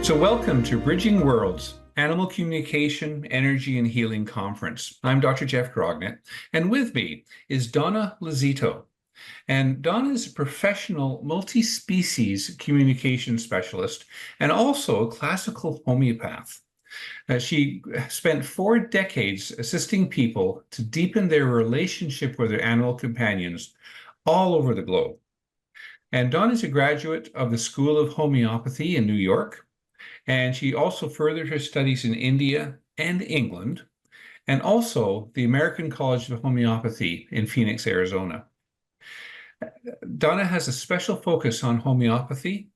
So welcome to Bridging Worlds, Animal Communication, Energy, and Healing Conference. I'm Dr. Jeff Grognet, and with me is Donna Lozito. And Donna is a professional multi-species communication specialist and also a classical homeopath. She spent 4 decades assisting people to deepen their relationship with their animal companions all over the globe. And Donna is a graduate of the School of Homeopathy in New York. And she also furthered her studies in India and England, and also the American College of Homeopathy in Phoenix, Arizona. Donna has a special focus on homeopathy,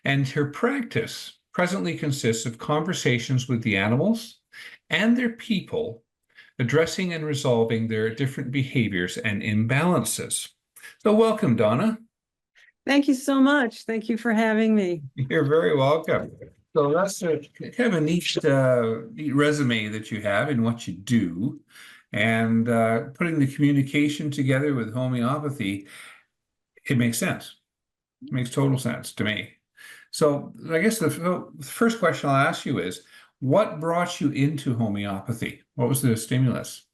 and her practice presently consists of conversations with the animals and their people, addressing and resolving their different behaviors and imbalances. So welcome, Donna. Thank you so much. Thank you for having me. You're very welcome. So that's kind of a neat resume that you have in what you do, and putting the communication together with homeopathy, it makes sense. It makes total sense to me. So I guess the first question I'll ask you is, what brought you into homeopathy? What was the stimulus?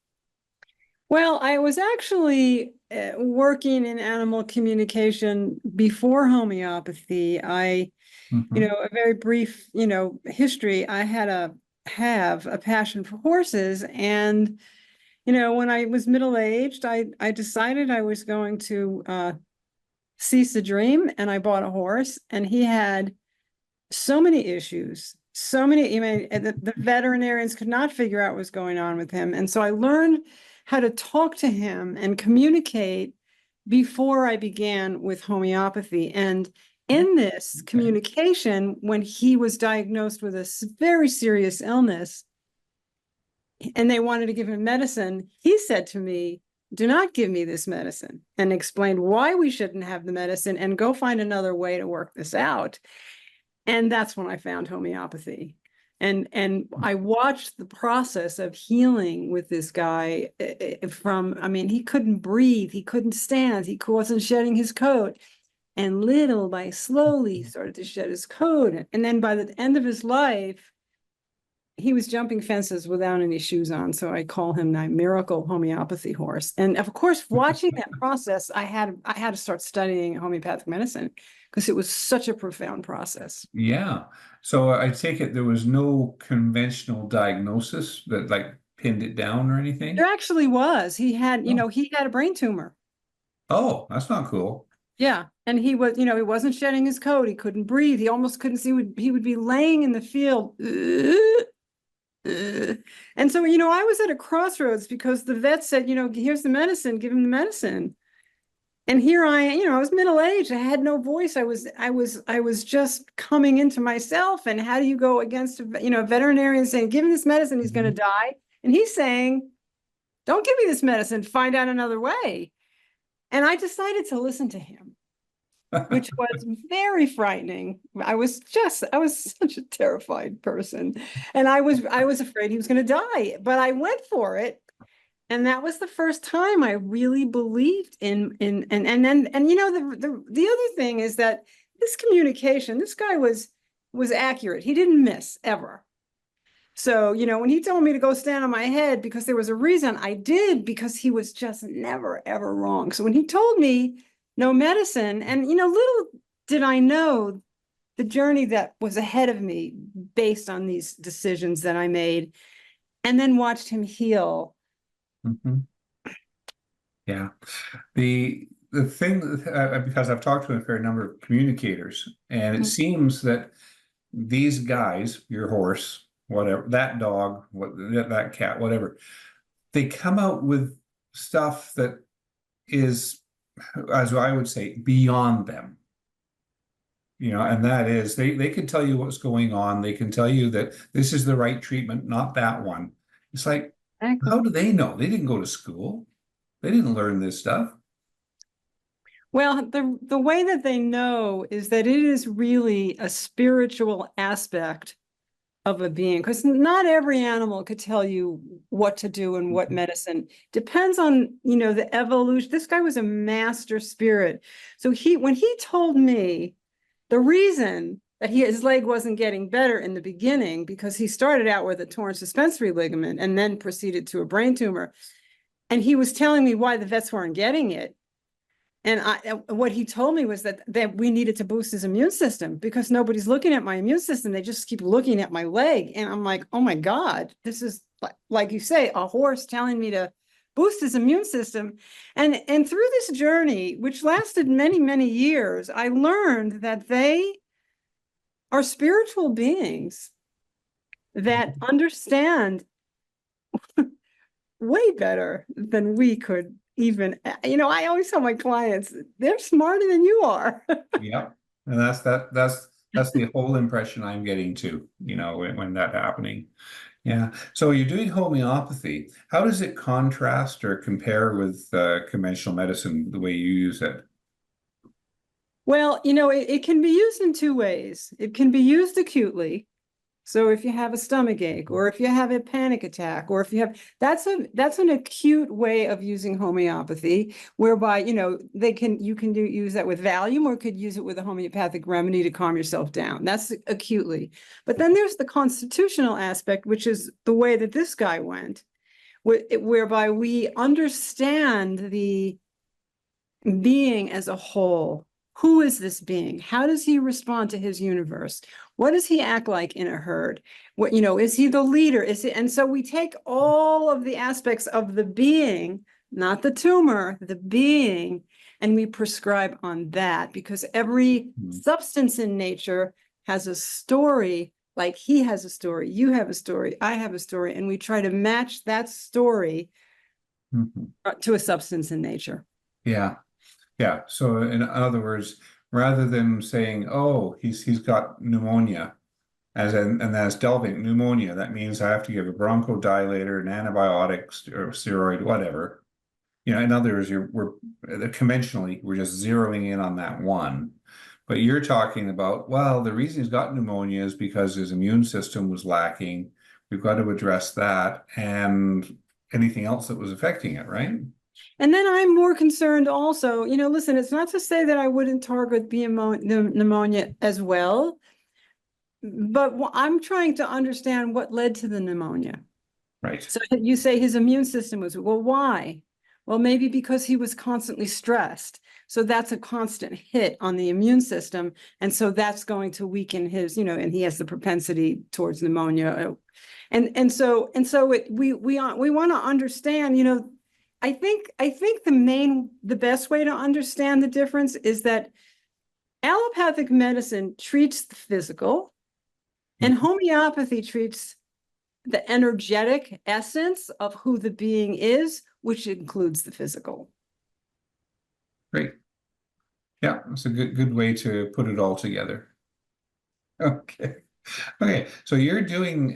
Well, I was actually working in animal communication before homeopathy. A very brief, history. I have a passion for horses. And, when I was middle-aged, I decided I was going to cease the dream, and I bought a horse, and he had so many issues, the veterinarians could not figure out what was going on with him. And so I learned how to talk to him and communicate before I began with homeopathy. And in this communication, when he was diagnosed with a very serious illness and they wanted to give him medicine, he said to me, "Do not give me this medicine," and explained why we shouldn't have the medicine and go find another way to work this out. And that's when I found homeopathy. And I watched the process of healing with this guy he couldn't breathe, he couldn't stand, he wasn't shedding his coat. And little by slowly started to shed his coat. And then by the end of his life, he was jumping fences without any shoes on. So I call him my miracle homeopathy horse. And of course, watching that process, I had to start studying homeopathic medicine because it was such a profound process. Yeah. So I take it there was no conventional diagnosis that pinned it down or anything? There actually was. He had a brain tumor. Oh, that's not cool. Yeah. And he was, he wasn't shedding his coat. He couldn't breathe. He almost couldn't see. He would be laying in the field. And so, I was at a crossroads because the vet said, here's the medicine, give him the medicine. And here I was middle-aged. I had no voice. I was just coming into myself. And how do you go against a veterinarian saying, give him this medicine, he's going to die. And he's saying, don't give me this medicine, find out another way. And I decided to listen to him, which was very frightening. I was such a terrified person. And I was afraid he was going to die, but I went for it. And that was the first time I really believed in the other thing is that this communication, this guy was accurate. He didn't miss ever. So, when he told me to go stand on my head because there was a reason, I did, because he was just never, ever wrong. So when he told me no medicine, and, little did I know the journey that was ahead of me based on these decisions that I made, and then watched him heal. Mm-hmm. Yeah. The thing, because I've talked to a fair number of communicators, and it seems that these guys, your horse, whatever, that dog, that cat, whatever, they come out with stuff that is, as I would say, beyond them. And that is, they can tell you what's going on. They can tell you that this is the right treatment, not that one. It's like, how do they know? They didn't go to school. They didn't learn this stuff. Well, the way that they know is that it is really a spiritual aspect of a being, because not every animal could tell you what to do and what medicine. Depends on, the evolution. This guy was a master spirit. So when he told me the reason that his leg wasn't getting better in the beginning because he started out with a torn suspensory ligament and then proceeded to a brain tumor. And he was telling me why the vets weren't getting it. And what he told me was that we needed to boost his immune system because nobody's looking at my immune system. They just keep looking at my leg. And I'm like, oh my God, this is like you say, a horse telling me to boost his immune system. And through this journey, which lasted many, many years, I learned that they are spiritual beings that understand way better than we could even, I always tell my clients, they're smarter than you are. Yeah. And that's the whole impression I'm getting too, when that happening. Yeah. So you're doing homeopathy. How does it contrast or compare with conventional medicine, the way you use it? Well, it can be used in two ways. It can be used acutely. So if you have a stomach ache, or if you have a panic attack, or if you have, that's an acute way of using homeopathy, whereby, you can use that with Valium, or could use it with a homeopathic remedy to calm yourself down. That's acutely. But then there's the constitutional aspect, which is the way that this guy went, whereby we understand the being as a whole. Who is this being? How does he respond to his universe? What does he act like in a herd? Is he the leader? And so we take all of the aspects of the being, not the tumor, the being, and we prescribe on that, because every substance in nature has a story. Like he has a story, you have a story, I have a story, and we try to match that story to a substance in nature. Yeah. Yeah. So in other words, rather than saying, oh, he's got pneumonia, and that's delving pneumonia, that means I have to give a bronchodilator, an antibiotics or steroid, whatever. In other words, conventionally, we're just zeroing in on that one. But you're talking about, well, the reason he's got pneumonia is because his immune system was lacking. We've got to address that and anything else that was affecting it, right? And then I'm more concerned also, listen, it's not to say that I wouldn't target pneumonia as well, but I'm trying to understand what led to the pneumonia. Right. So you say his immune system was, well, why? Well, maybe because he was constantly stressed. So that's a constant hit on the immune system. And so that's going to weaken his, and he has the propensity towards pneumonia. We want to understand, I think the best way to understand the difference is that allopathic medicine treats the physical and homeopathy treats the energetic essence of who the being is, which includes the physical. Great. Yeah, that's a good way to put it all together. Okay. Okay, so you're doing,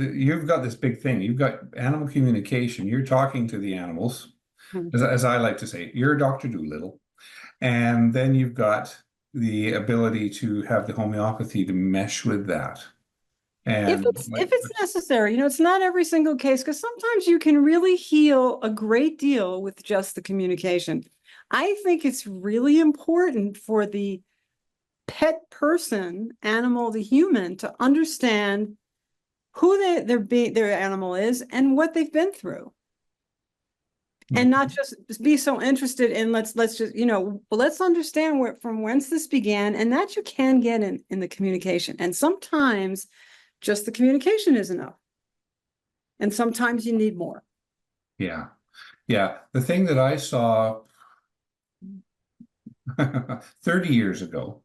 you've got this big thing. You've got animal communication. You're talking to the animals, as I like to say. You're Dr. Doolittle. And then you've got the ability to have the homeopathy to mesh with that. And if it's necessary, it's not every single case, because sometimes you can really heal a great deal with just the communication. I think it's really important for the pet person, animal, the human, to understand who their animal is and what they've been through. And not just be so interested in let's just, let's understand from whence this began, and that you can get in the communication. And sometimes just the communication is enough. And sometimes you need more. Yeah. Yeah. The thing that I saw 30 years ago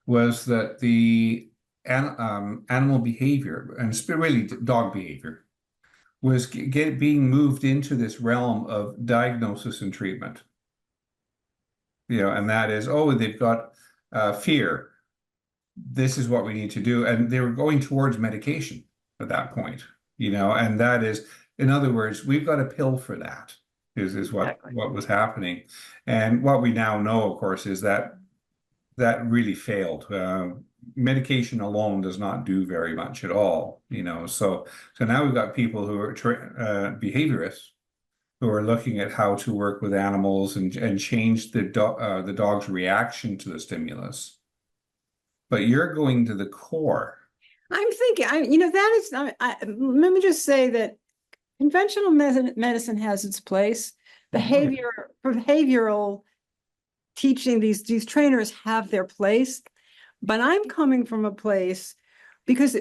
was that the animal behavior, and really dog behavior, was being moved into this realm of diagnosis and treatment. And that is, oh, they've got fear. This is what we need to do. And they were going towards medication at that point, and that is, in other words, we've got a pill for that, is what was happening. And what we now know, of course, is that really failed. Medication alone does not do very much at all, so now we've got people who are behaviorists who are looking at how to work with animals and change the dog's reaction to the stimulus. but you're going to the core. I'm thinking, that is, let me just say that conventional medicine has its place. Behavioral teaching, these trainers have their place, but I'm coming from a place because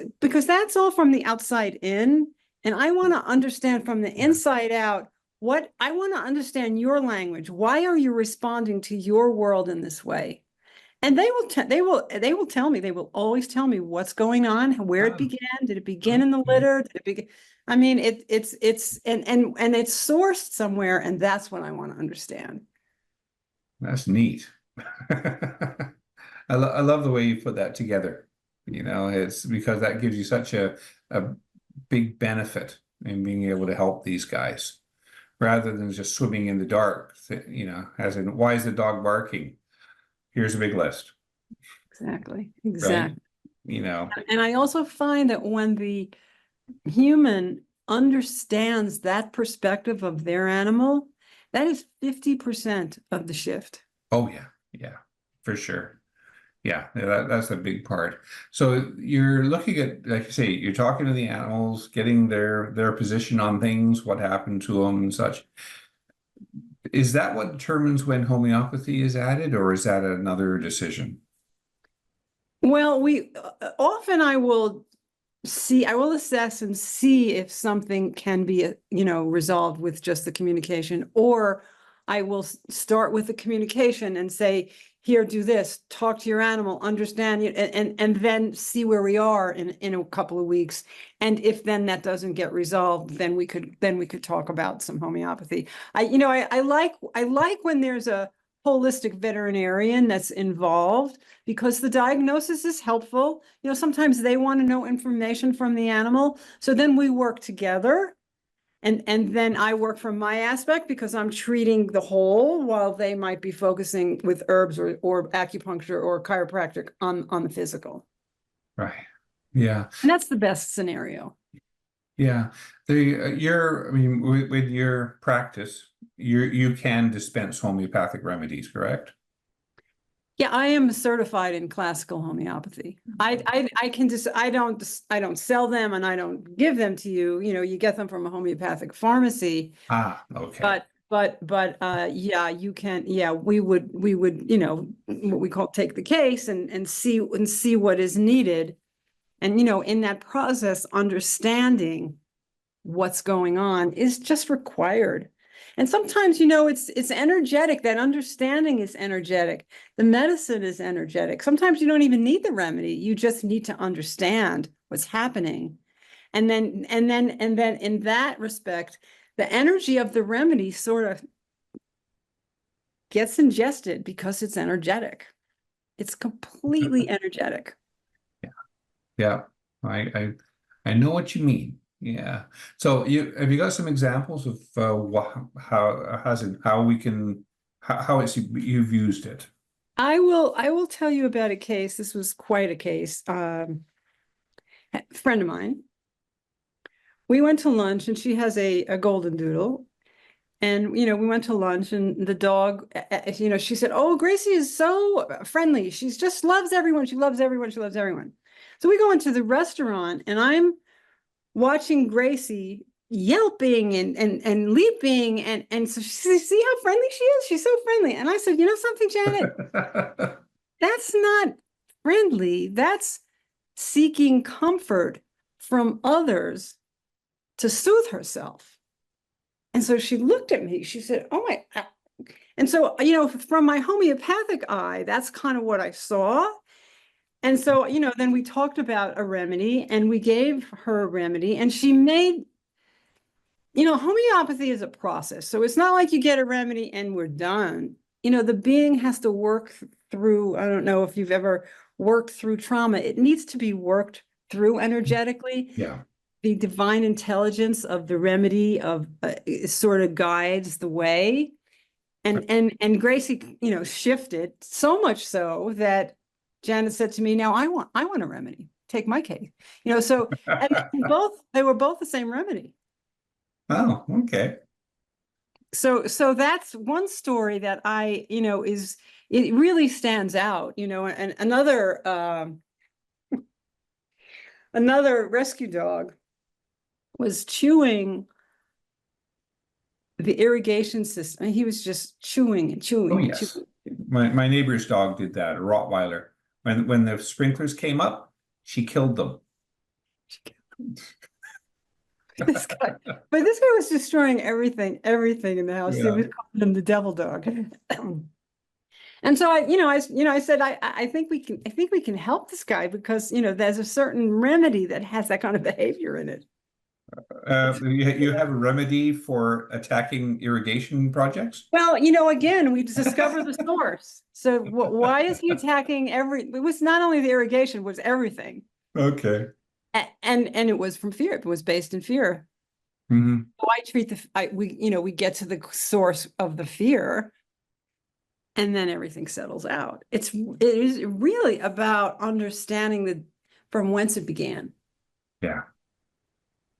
that's all from the outside in, and I want to understand from the inside out. What I want to understand your language. Why are you responding to your world in this way? And they will tell me, they will always tell me what's going on, where it began. Did it begin in the litter? Did it begin? I mean, it's and it's sourced somewhere, and that's what I want to understand. That's neat. I love the way you put that together. It's because that gives you such a big benefit in being able to help these guys rather than just swimming in the dark, as in, why is the dog barking? Here's a big list. Exactly. Right? And I also find that when the human understands that perspective of their animal, that is 50% of the shift. Oh, yeah. Yeah, for sure. Yeah, that's a big part. So you're looking at, like you say, you're talking to the animals, getting their position on things, what happened to them and such. Is that what determines when homeopathy is added, or is that another decision? Well, we often I will assess and see if something can be, resolved with just the communication, or I will start with the communication and say, here, do this, talk to your animal, understand it, and then see where we are in a couple of weeks. And if then that doesn't get resolved, then we could talk about some homeopathy. I like when there's a holistic veterinarian that's involved, because the diagnosis is helpful. Sometimes they want to know information from the animal. So then we work together. And then I work from my aspect because I'm treating the whole, while they might be focusing with herbs or acupuncture or chiropractic on the physical. Right. Yeah. And that's the best scenario. Yeah. With your practice, you can dispense homeopathic remedies, correct? Yeah, I am certified in classical homeopathy. I can just I don't sell them and I don't give them to you. You get them from a homeopathic pharmacy. Okay. But yeah, you can. Yeah, we would what we call take the case and see what is needed, and in that process, understanding what's going on is just required. And sometimes, it's energetic. That understanding is energetic. The medicine is energetic. Sometimes you don't even need the remedy. You just need to understand what's happening. And then in that respect, the energy of the remedy sort of gets ingested because it's energetic. It's completely energetic. Yeah. I know what you mean. Yeah. So have you got some examples of how you've used it? I will tell you about a case. This was quite a case. A friend of mine. We went to lunch, and she has a golden doodle. And, we went to lunch, and the dog, she said, "Oh, Gracie is so friendly. She just loves everyone. She loves everyone. She loves everyone." So we go into the restaurant, and I'm watching Gracie yelping and leaping. And so she says, "See how friendly she is? She's so friendly." And I said, "You know something, Janet? That's not friendly. That's seeking comfort from others to soothe herself." And so she looked at me. She said, "Oh my." And so, from my homeopathic eye, that's kind of what I saw. And so, then we talked about a remedy, and we gave her a remedy, and she made, homeopathy is a process. So it's not like you get a remedy and we're done. The being has to work through, I don't know if you've ever worked through trauma. It needs to be worked through energetically. Yeah. The divine intelligence of the remedy sort of guides the way. And Gracie, shifted so much so that Janet said to me, "Now I want a remedy. Take my case." So and they were both the same remedy. Oh, okay. So that's one story that I, it really stands out, and another rescue dog was chewing the irrigation system. And he was just chewing and chewing Oh, and yes. chewing. My neighbor's dog did that, a Rottweiler. When the sprinklers came up, she killed them. This guy, but this guy was destroying everything in the house. They Yeah. was calling him the devil dog. And so I said, I think we can help this guy because, there's a certain remedy that has that kind of behavior in it. You have a remedy for attacking irrigation projects? Well, again, we discover the source. So why is he attacking it was not only the irrigation, it was everything. Okay. And it was from fear. It was based in fear. Mm-hmm. So I treat we get to the source of the fear, and then everything settles out. It is really about understanding from whence it began. Yeah.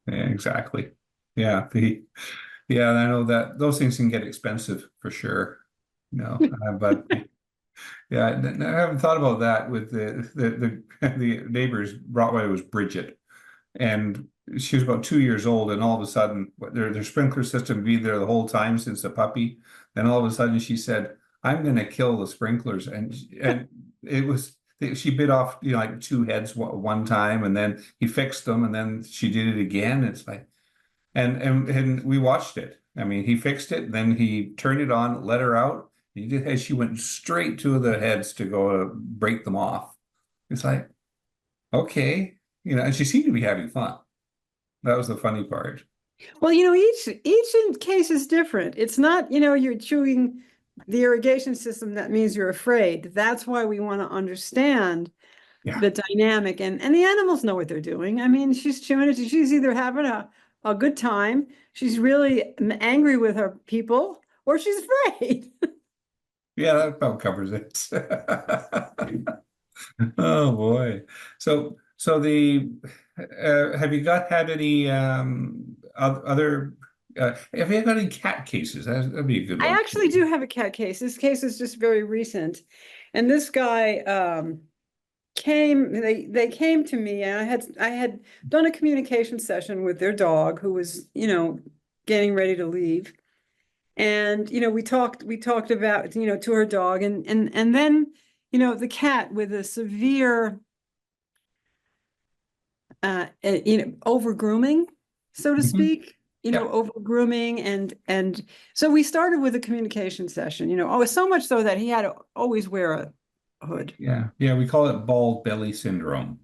Yeah, exactly. Yeah. Yeah, I know that those things can get expensive for sure. But yeah, I haven't thought about that with the neighbor's Rottweiler was Bridget, and she was about 2 years old, and all of a sudden their sprinkler system would be there the whole time since the puppy. Then all of a sudden she said, "I'm going to kill the sprinklers," and it was she bit off like two heads one time, and then he fixed them, and then she did it again. It's like, and we watched it. I mean, he fixed it, then he turned it on, let her out. She went straight to the heads to go break them off. It's like, okay, and she seemed to be having fun. That was the funny part. Well, each case is different. It's not, you're chewing the irrigation system, that means you're afraid. That's why we want to understand the dynamic, and the animals know what they're doing. I mean, she's chewing it. She's either having a good time, she's really angry with her people, or she's afraid. Yeah, that about covers it. Oh boy. So have you had any other have you got any cat cases? That'd be a good I one. actually do have a cat case. This case is just very recent. And this guy they came to me, and I had done a communication session with their dog who was, getting ready to leave. And we talked about, to her dog, and then, the cat with a severe over grooming, so to speak. Over grooming, and so we started with a communication session, so much so that he had to always wear a hood. Yeah, we call it bald belly syndrome.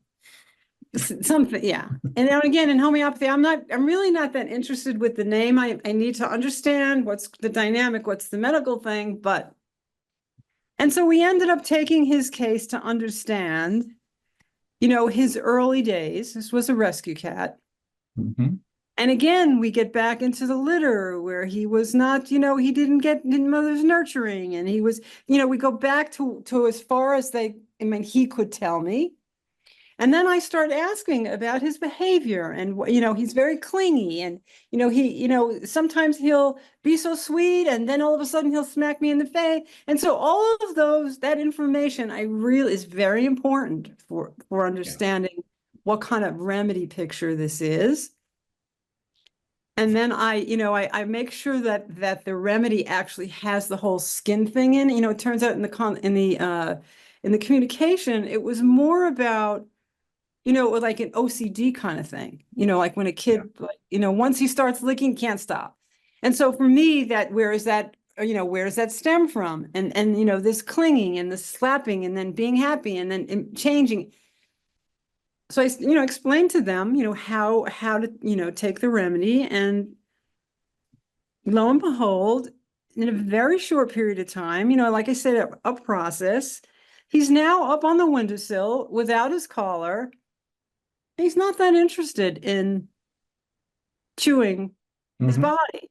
Something, yeah. And now again, in homeopathy, I'm really not that interested with the name. I need to understand what's the dynamic, what's the medical thing, and so we ended up taking his case to understand, his early days. This was a rescue cat. Mm-hmm. And again, we get back into the litter where he was not, he didn't get mother's nurturing, and he was, we go back to as far as he could tell me. And then I start asking about his behavior, and he's very clingy, and sometimes he'll be so sweet, and then all of a sudden he'll smack me in the face. And so all of that information is very important for understanding what kind of remedy picture this is. And then I make sure that the remedy actually has the whole skin thing in. It turns out in the communication, it was more about, like an OCD kind of thing, like when a kid, once he starts licking, can't stop. And so for me, where does that stem from? And this clinging and the slapping and then being happy and then changing. So I, explained to them, how to, take the remedy, and lo and behold, in a very short period of time, like I said, a process, he's now up on the windowsill without his collar. He's not that interested in chewing his body.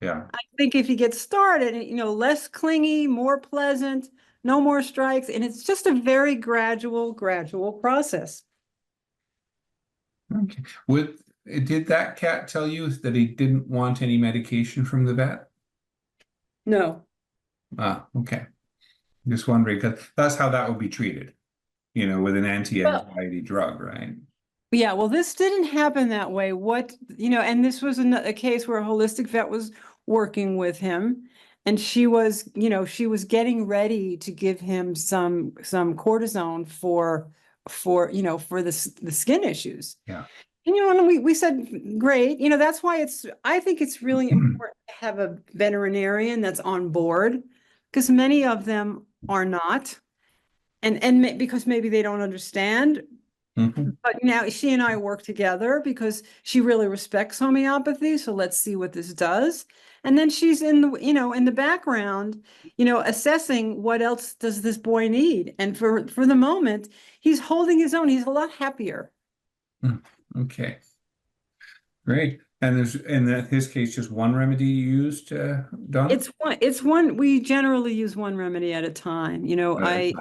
Yeah. I think if he gets started, less clingy, more pleasant, no more strikes, and it's just a very gradual process. Okay. Did that cat tell you that he didn't want any medication from the vet? No. Ah, okay. Just wondering, because that's how that would be treated, with an Well, anti-anxiety drug, right? yeah, well, this didn't happen that way. And this was a case where a holistic vet was working with him, and she was getting ready to give him some cortisone for the skin issues. Yeah. And we said, great. That's why I think it's really important to have a veterinarian that's on board, because many of them are not, and because maybe they don't understand. Mhm. But now she and I work together because she really respects homeopathy. So let's see what this does. And then she's in the background, assessing what else does this boy need. And for the moment, he's holding his own. He's a lot happier. Okay, great. And there's in his case just one remedy you used, Donna? We generally use one remedy at a time. Okay.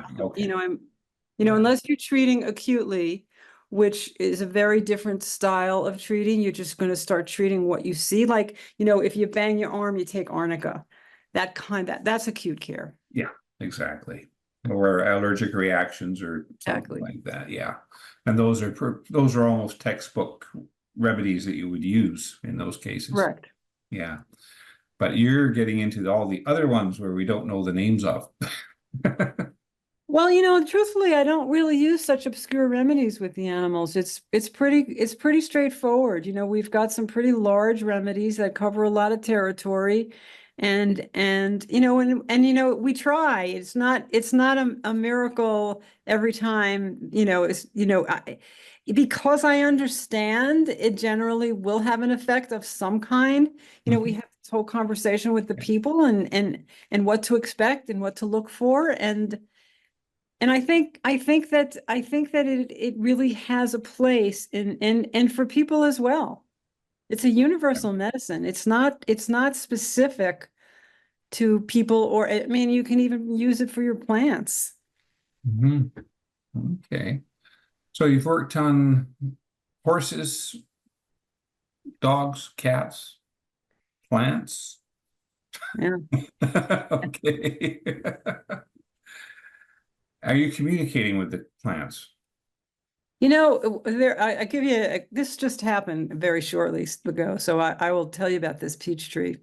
Unless you're treating acutely, which is a very different style of treating, you're just going to start treating what you see. Like, if you bang your arm, you take arnica. That's acute care. Yeah, exactly. Or allergic reactions or something Exactly. like that. Yeah. And those are almost textbook remedies that you would use in those cases. Correct. Yeah. But you're getting into all the other ones where we don't know the names of. Well, truthfully, I don't really use such obscure remedies with the animals. It's pretty straightforward. We've got some pretty large remedies that cover a lot of territory, and we try. It's not a miracle every time. Because I understand it generally will have an effect of some kind. We have this whole conversation with the people and what to expect and what to look for, and I think that it really has a place and for people as well. It's a universal medicine. It's not specific to people, or I mean, you can even use it for your plants. Mhm. Okay. So you've worked on horses, dogs, cats, plants. Yeah. Okay. Are you communicating with the plants? I give you this just happened very shortly ago, so I will tell you about this peach tree.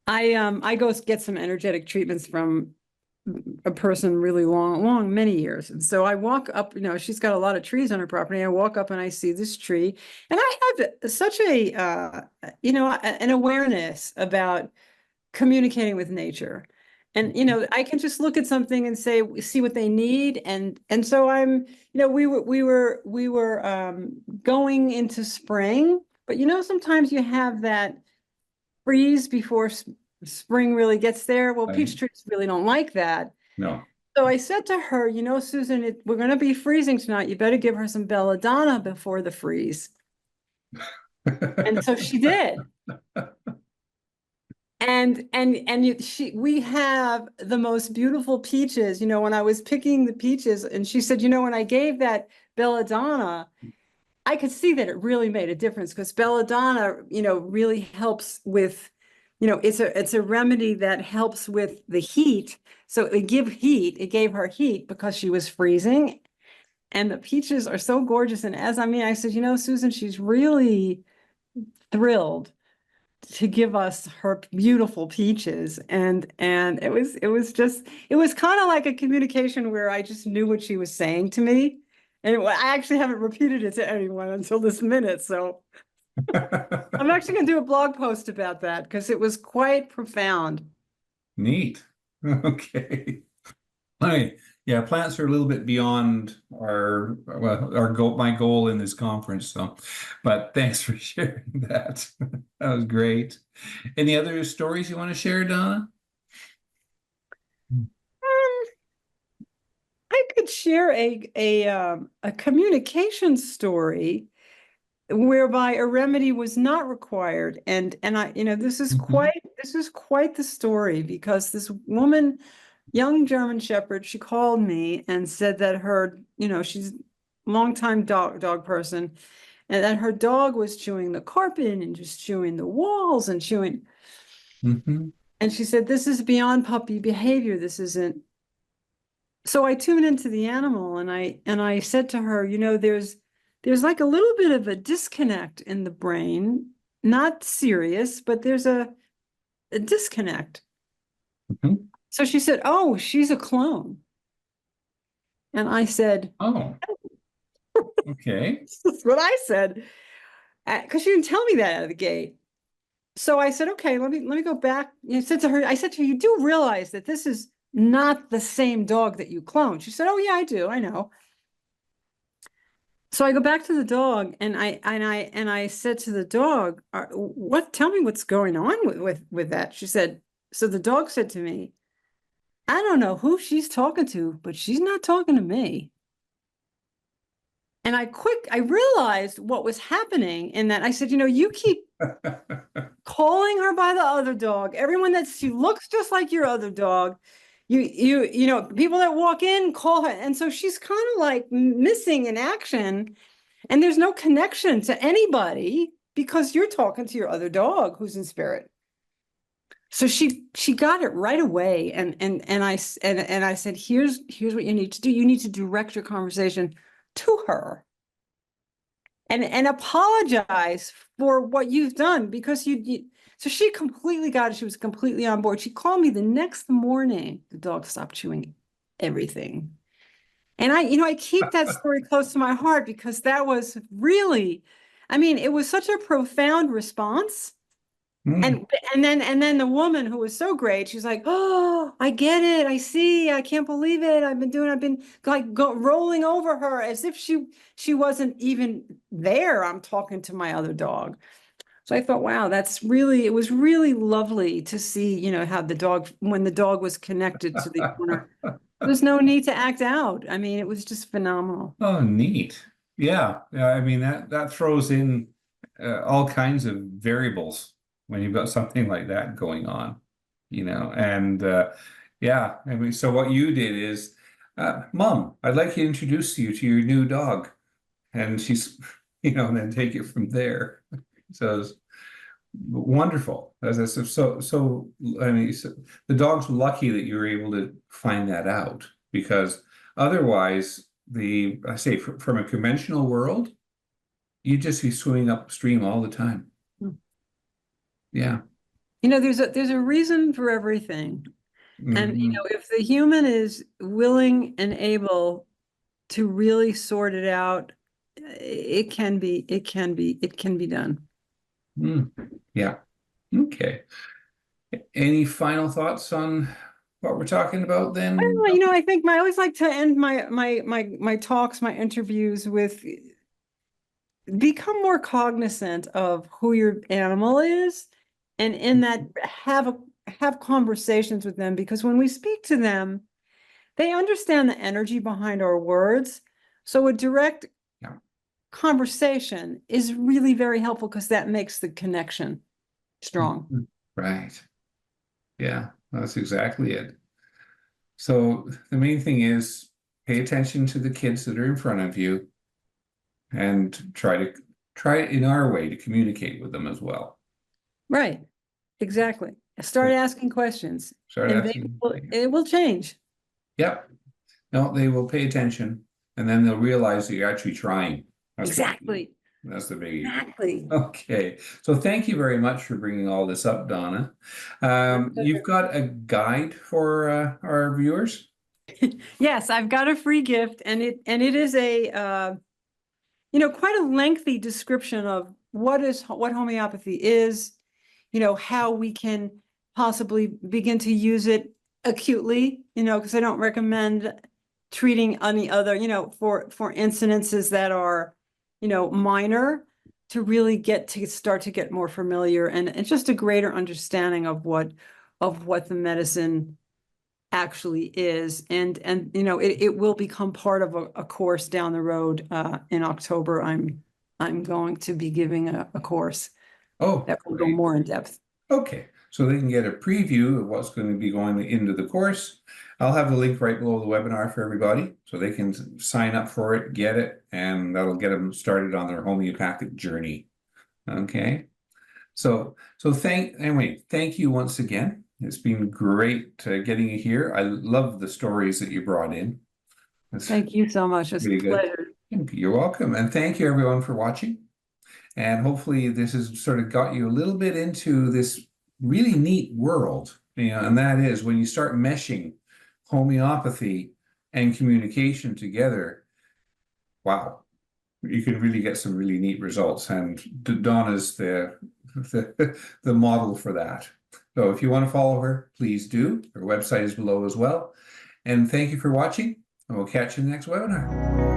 I go get some energetic treatments from a person really long, many years. And so I walk up, she's got a lot of trees on her property. I walk up and I see this tree, and I have such an awareness about communicating with nature. And I can just look at something and say, see what they need. And so we were going into spring, but sometimes you have that freeze before spring really gets there. Well, peach Right. trees really don't like that. No. So I said to her, Susan, we're going to be freezing tonight. You better give her some belladonna before the freeze. And so she did. We have the most beautiful peaches. When I was picking the peaches, and she said, when I gave that belladonna, I could see that it really made a difference, because belladonna, really helps with, it's a remedy that helps with the heat. So it gave her heat because she was freezing. And the peaches are so gorgeous. And I said, Susan, she's really thrilled to give us her beautiful peaches. And it was kind of like a communication where I just knew what she was saying to me. And I actually haven't repeated it to anyone until this minute. So I'm actually going to do a blog post about that, because it was quite profound. Neat. Okay. All right. Yeah, plants are a little bit beyond our goal, my goal in this conference. So, but thanks for sharing that. That was great. Any other stories you want to share, Donna? I could share a communication story whereby a remedy was not required. And this is Mhm. quite the story, because this woman, young German Shepherd, she called me and said that she's a longtime dog person, and that her dog was chewing the carpet and just chewing the walls and chewing. Mhm. And she said, this is beyond puppy behavior. This isn't. So I tuned into the animal and I said to her, there's like a little bit of a disconnect in the brain, not serious, but there's a disconnect. Mhm. So she said, oh, she's a clone. And I said, Oh, okay. that's what I said, because she didn't tell me that out of the gate. So I said, okay, let me go back. I said to her, you do realize that this is not the same dog that you cloned. She said, oh yeah, I do. I know. So I go back to the dog and I said to the dog, tell me what's going on with that. She said, so the dog said to me, I don't know who she's talking to, but she's not talking to me. And I realized what was happening in that. I said, you keep calling her by the other dog. Everyone she looks just like your other dog. People that walk in call her. And so she's kind of like missing in action. And there's no connection to anybody because you're talking to your other dog who's in spirit. So she got it right away. And I said, here's what you need to do. You need to direct your conversation to her and apologize for what you've done because so she completely got it. She was completely on board. She called me the next morning. The dog stopped chewing everything. And I keep that story close to my heart because that was really, it was such a profound response. Mm. And then the woman who was so great, she's like, oh, I get it. I see. I can't believe it. I've been like rolling over her as if she wasn't even there. I'm talking to my other dog. So I thought, wow, it was really lovely to see, how when the dog was connected to the owner, there's no need to act out. It was just phenomenal. Oh, neat. Yeah. Yeah. I mean, that throws in all kinds of variables when you've got something like that going on, and yeah. I mean, so what you did is, Mom, I'd like to introduce you to your new dog. And she's, and then take it from there. So it's wonderful. As I said, I mean, the dog's lucky that you were able to find that out because otherwise, I say from a conventional world, you'd just be swimming upstream all the time. Yeah. There's a reason for everything. And Mhm. if the human is willing and able to really sort it out, it can be done. Mm. Yeah. Okay. Any final thoughts on what we're talking about then? Well, I think I always like to end my talks, my interviews with become more cognizant of who your animal is, and in that have conversations with them because when we speak to them, they understand the energy behind our words. So a direct Yeah. conversation is really very helpful because that makes the connection strong. Mhm. Right. Yeah, that's exactly it. So the main thing is pay attention to the kids that are in front of you and try in our way to communicate with them as well. Right. Exactly. Start So asking questions start and asking. it will change. Yep. No, they will pay attention and then they'll realize that you're actually trying. That's the key. Exactly. That's the biggie. Exactly. Okay. So thank you very much for bringing all this up, Donna. You've got a guide for our viewers? Yes, I've got a free gift and it is a quite a lengthy description of what homeopathy is, how we can possibly begin to use it acutely, because I don't recommend treating any other, for incidences that are, minor, to really start to get more familiar and just a greater understanding of what the medicine actually is. And it will become part of a course down the road. In October, I'm going to be giving a course Oh, that will go great. more in depth. Okay, so they can get a preview of what's going to be going into the course. I'll have the link right below the webinar for everybody, so they can sign up for it, get it, and that'll get them started on their homeopathic journey. Okay, so thank you once again It's been great getting you here. I love the stories that you brought in. It's Thank you so much. It's a really good. pleasure. You're welcome. And thank you everyone for watching. And hopefully this has sort of got you a little bit into this really neat world, and that is when you start meshing homeopathy and communication together, wow, you can really get some really neat results. And Donna's the model for that. So if you want to follow her, please do. Her website is below as well. And thank you for watching, and we'll catch you in the next webinar.